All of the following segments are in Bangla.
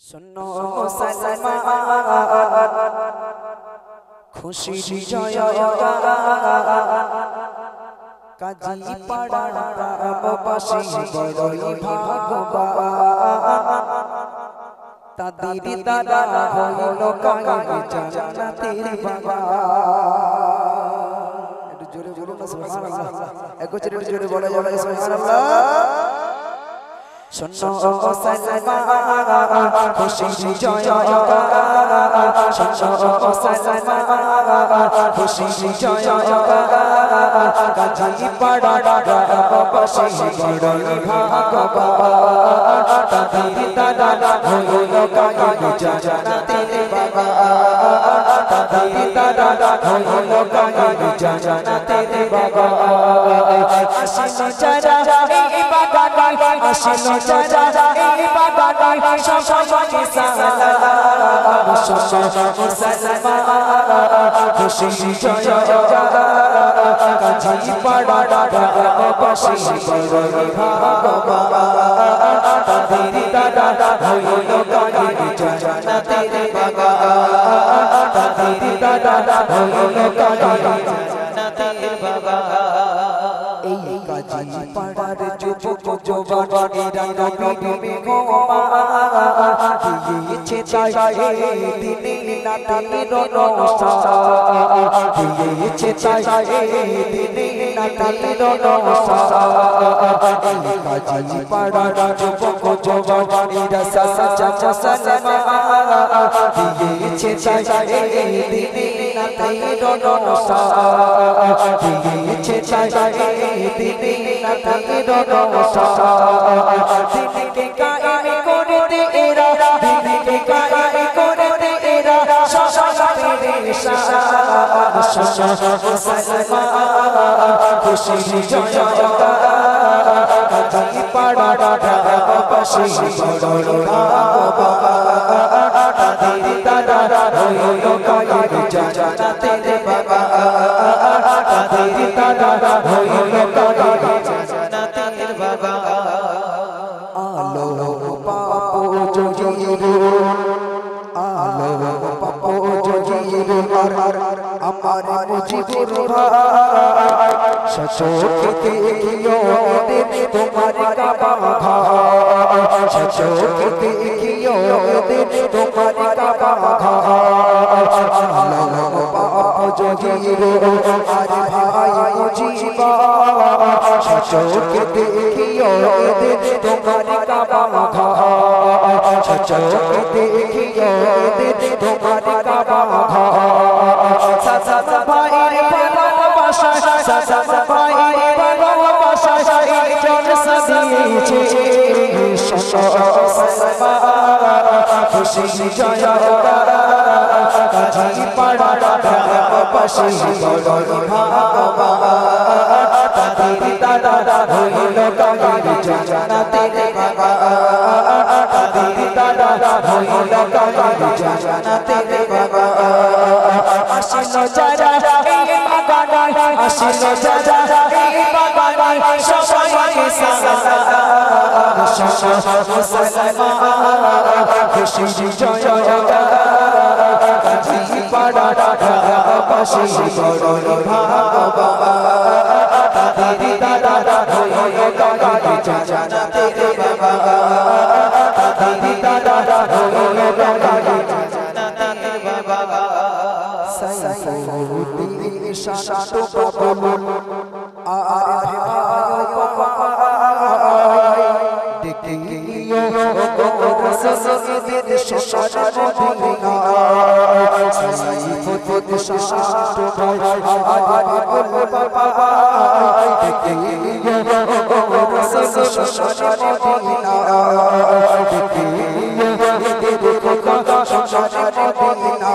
सुनो मुसलमान खुशी जयगा काजी पड़ा रामबासी बड़ई भागवान तादिर दादा হইলো কাঙ্গে জান্নাতের বাগান একটু জোরে বলুন না সুবহানাল্লাহ একটু জোরে বলা যাবে সুবহানাল্লাহ सुनो मुसलमान खुशी जयगा सुनो मुसलमान खुशी जयगा काजी पड़ा रामबासी बड़ई भागवान तादिर दादा হইলো কাঙ্গে জান্নাতের বাগান तादिर दादा হইলো কাঙ্গে জান্নাতের বাগান আসিনো যারা এই বাগানে আসিনো যারা এই বাগানে সবাইকে সালাম সুনো মুসলমান খুশি জয়गा কাজি পড়া রামবাসী বড়ই ভাগবান তাদির দাদা হইলো কাঙ্গে জান্নাতের বাগান তাদির দাদা হইলো কাঙ্গে জান্নাতের বাগান এই কাজি পাড়ার যুবক জওয়ানেরা নবী গোমা দিয়েছে তাই দিনে নাতের নশা দিয়েছে তাই দিনে নাতের নশা এই কাজি পাড়ার যুবক জওয়ানেরা সাসা সালাম দিয়েছে তাই দিনে নাতের নশা দিয়েছে তাই দিনে নাতের নশা দিনকে কায়েম করতে এরা দিনকে কায়েম করতে এরা সবাই পেরেশান সুনো মুসলমান খুশি জয়गा কাজি পড়া রামবাসী বড়ই ভাগবান তাদির দাদা হইলো কাঙ্গে জান্নাতের বাগান তাদির দাদা হইলো কাঙ্গে জান্নাতের বাগান আলো পাপো জগিরো আলো পাপো জগিরো আমার মুজিবুর ভাই সচোখে দেখিও ওদের তোমার কাবা ঘর সচোখে দেখিও ওদের তোমার কাবা ঘর আলো পাপো জগিরো আর ভাই মুজিবা সচোখে দেখিও ওদের তোমার কাবা ঘর সচোখে দেখিও ওদের তোমার কাবা ঘর সাসা ভাইয়ের ভালোবাসা সাসা ভাইয়ের ভালোবাসা এই জলসা দিয়েছে সুনো মুসলমান খুশি জয়गा কাজি পড়া রামবাসী বড়ই ভাগবান তাদির দাদা হইলো কাঙ্গে জান্নাতের বাগান তাদির দাদা হইলো কাঙ্গে জান্নাতের বাগান আসিনো যারা এই বাগানে আসিনো যারা এই বাগানে সবাইকে সালাম সুনো মুসলমান খুশি জয়गा কাজি পড়া রামবাসী বড়ই ভাগবান তাদির দাদা হইলো কাঙ্গে জান্নাতের বাগান তাদির দাদা হইলো কাঙ্গে জান্নাতের বাগান সাইফুদ্দিন শান্ত বাবুল আর ভাই দেখিও রাসূলের শশার মদিনা সাইফুদ্দিন শান্ত ভাই আর ভাই দেখিও রাসূলের শশার মদিনা দেখিও খোকা শশার মদিনা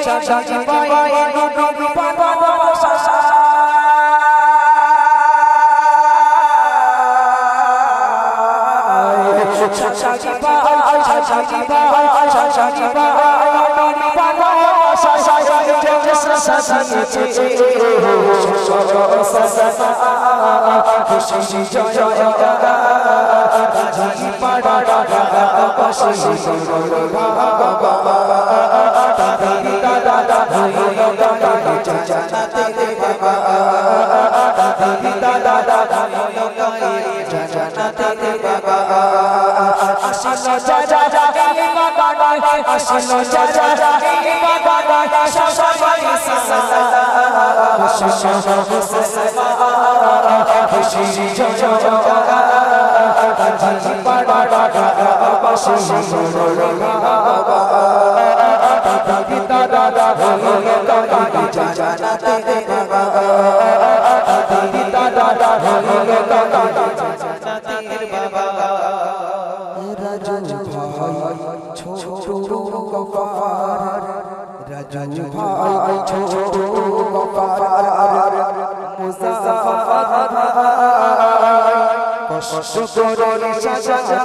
শাশাজি ভাই নবী বাবা শাশা শাশাজি ভাই নবী বাবা শাশা জলসা দিয়েছে সুনো মুসলমান খুশি জয়गा ঝাঁঝি পাড়া পাশে বাবা দাদি দাদা হয়ে গেলে জান্নাতে বাবা দাদি দাদা হয়ে গেলে জান্নাতে বাবা আসিল যারা এই বাগান আসিল যারা এই বাগান সবাই সালাম খুশি জয় ঝাঁঝি পাড়া পাশে বাবা দাদি দাদা হয়ে গেলে জান্নাতে বাবা দাদি দাদা হয়ে গেলে জান্নাতে বাবা রাজু ভাই ছোট গফার রাজু ভাই ছোট গফার মুজাফফর কষ্ট করে সাজানো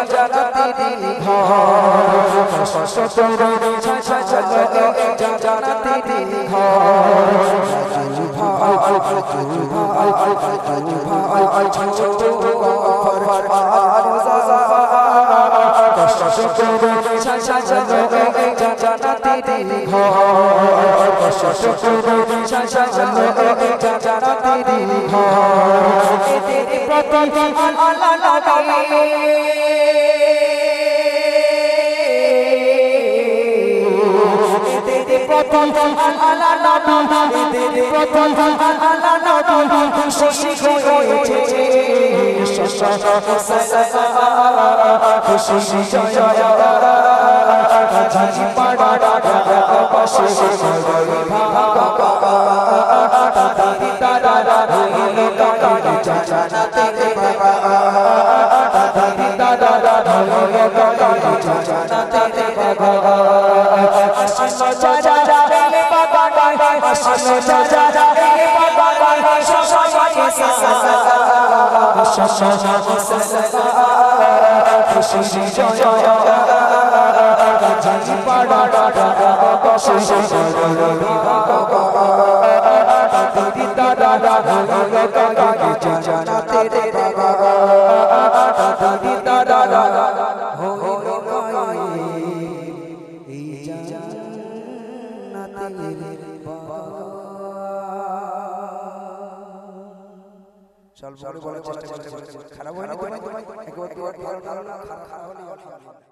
জান্নাতের ঘর কষ্ট করে সাজানো জান্নাতের ঘর রাজু ভাই ছোট গফার কষ্ট করে সাজানো জান্নাতের ঘর কষ্ট করে সাজানো জান্নাতের ঘর এতে প্রতি আল্লাহ নবী এতে প্রতি আল্লাহ নবী এতে প্রতি আল্লাহ নবী খুশি হয়েছে খুশি জয় ঝাঁঝি পাড়া পাশে বাবা দাদি দাদা হয়ে গেলে জান্নাতে বাবা দাদি দাদা হয়ে গেলে জান্নাতে বাবা আসিল যারা এই বাগান আসিল যারা এই বাগান সবাই সালাম খুশি জয় ঝাঁঝি পাড়া পাশে বাবা দাদি দাদা হয়ে গেলে জান্নাতে বাবা দাদি দাদা হয়ে গেলে জান্নাতে বাবা চল বড় বড় চেষ্টা করতে খারাপ হয়নি একবার ভালো না খারাপ হলে